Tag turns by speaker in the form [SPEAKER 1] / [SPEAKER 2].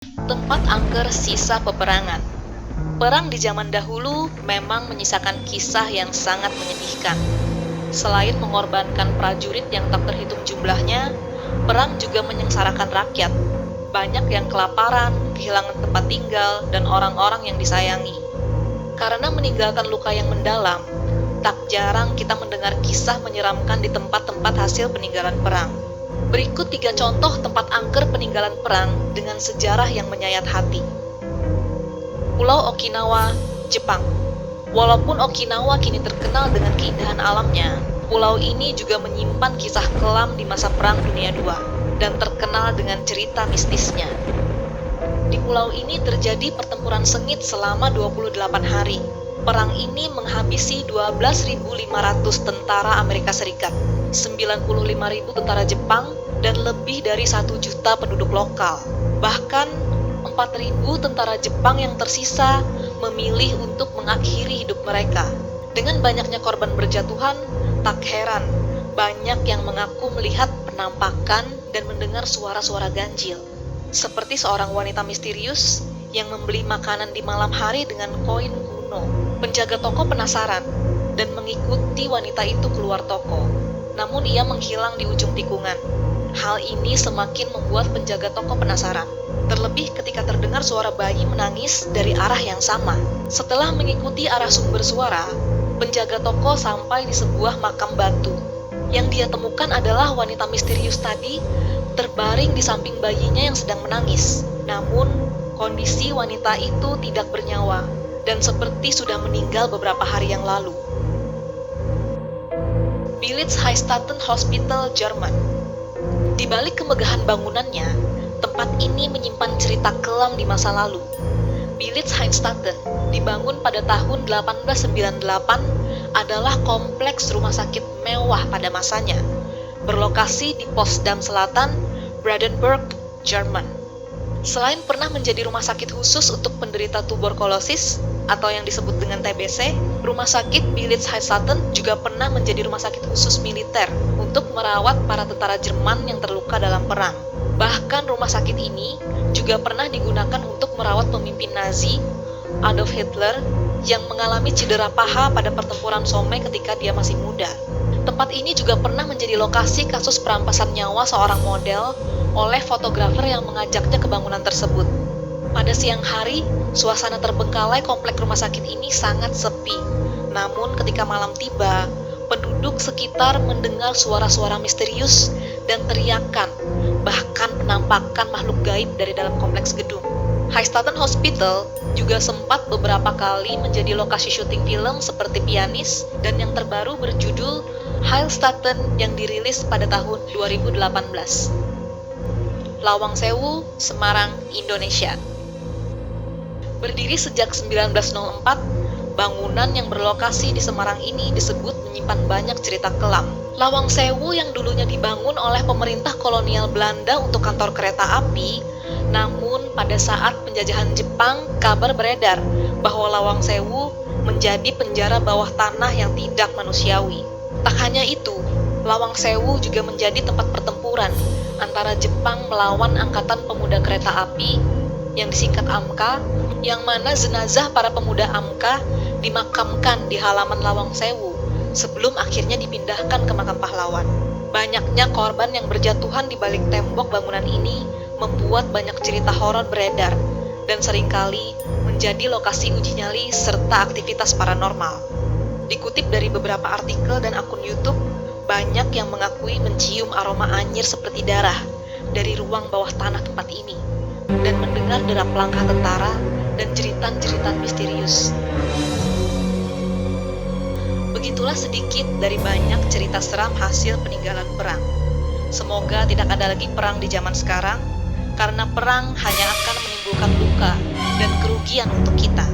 [SPEAKER 1] Tempat angker sisa peperangan. Perang di zaman dahulu memang menyisakan kisah yang sangat menyedihkan. Selain mengorbankan prajurit yang tak terhitung jumlahnya, perang juga menyengsarakan rakyat. Banyak yang kelaparan, kehilangan tempat tinggal, dan orang-orang yang disayangi. Karena meninggalkan luka yang mendalam, tak jarang kita mendengar kisah menyeramkan di tempat-tempat hasil peninggalan perang. Berikut 3 contoh tempat angker peninggalan perang dengan sejarah yang menyayat hati. Pulau Okinawa, Jepang. Walaupun Okinawa kini terkenal dengan keindahan alamnya, pulau ini juga menyimpan kisah kelam di masa Perang Dunia II dan terkenal dengan cerita mistisnya. Di pulau ini terjadi pertempuran sengit selama 28 hari. Perang ini menghabisi 12.500 tentara Amerika Serikat, 95.000 tentara Jepang, dan lebih dari 1 juta penduduk lokal. Bahkan 4.000 tentara Jepang yang tersisa memilih untuk mengakhiri hidup mereka. Dengan banyaknya korban berjatuhan, tak heran banyak yang mengaku melihat penampakan dan mendengar suara-suara ganjil. Seperti seorang wanita misterius yang membeli makanan di malam hari dengan koin kuno. Penjaga toko penasaran dan mengikuti wanita itu keluar toko. Namun ia menghilang di ujung tikungan. Hal ini semakin membuat penjaga toko penasaran. Terlebih ketika terdengar suara bayi menangis dari arah yang sama. Setelah mengikuti arah sumber suara, penjaga toko sampai di sebuah makam batu. Yang dia temukan adalah wanita misterius tadi terbaring di samping bayinya yang sedang menangis. Namun, kondisi wanita itu tidak bernyawa dan seperti sudah meninggal beberapa hari yang lalu. Billits-Heilstatten Hospital, Jerman. Di balik kemegahan bangunannya, tempat ini menyimpan cerita kelam di masa lalu. Billits-Heilstatten dibangun pada tahun 1898 adalah kompleks rumah sakit mewah pada masanya, berlokasi di Potsdam Selatan, Brandenburg, Jerman. Selain pernah menjadi rumah sakit khusus untuk penderita tuberkulosis atau yang disebut dengan TBC, rumah sakit Billits-Heilstatten juga pernah menjadi rumah sakit khusus militer untuk merawat para tentara Jerman yang terluka dalam perang. Bahkan rumah sakit ini juga pernah digunakan untuk merawat pemimpin Nazi, Adolf Hitler, yang mengalami cedera paha pada pertempuran Somme ketika dia masih muda. Tempat ini juga pernah menjadi lokasi kasus perampasan nyawa seorang model oleh fotografer yang mengajaknya ke bangunan tersebut. Pada siang hari, suasana terbengkalai komplek rumah sakit ini sangat sepi. Namun ketika malam tiba, penduduk sekitar mendengar suara-suara misterius dan teriakan, bahkan penampakan makhluk gaib dari dalam kompleks gedung. Heilstatten Hospital juga sempat beberapa kali menjadi lokasi syuting film seperti Pianis dan yang terbaru berjudul Heilstatten yang dirilis pada tahun 2018. Lawang Sewu, Semarang, Indonesia. Berdiri sejak 1904, bangunan yang berlokasi di Semarang ini disebut menyimpan banyak cerita kelam. Lawang Sewu yang dulunya dibangun oleh pemerintah kolonial Belanda untuk kantor kereta api, namun pada saat penjajahan Jepang, kabar beredar bahwa Lawang Sewu menjadi penjara bawah tanah yang tidak manusiawi. Tak hanya itu, Lawang Sewu juga menjadi tempat pertempuran antara Jepang melawan Angkatan Pemuda Kereta Api yang disingkat AMKA, yang mana jenazah para pemuda AMKA dimakamkan di halaman Lawang Sewu sebelum akhirnya dipindahkan ke makam pahlawan. Banyaknya korban yang berjatuhan di balik tembok bangunan ini membuat banyak cerita horor beredar dan seringkali menjadi lokasi uji nyali serta aktivitas paranormal. Dikutip dari beberapa artikel dan akun YouTube, banyak yang mengakui mencium aroma anyir seperti darah dari ruang bawah tanah tempat ini dan mendengar derap langkah tentara dan jeritan-jeritan misterius. Begitulah sedikit dari banyak cerita seram hasil peninggalan perang. Semoga tidak ada lagi perang di zaman sekarang, karena perang hanya akan menimbulkan luka dan kerugian untuk kita.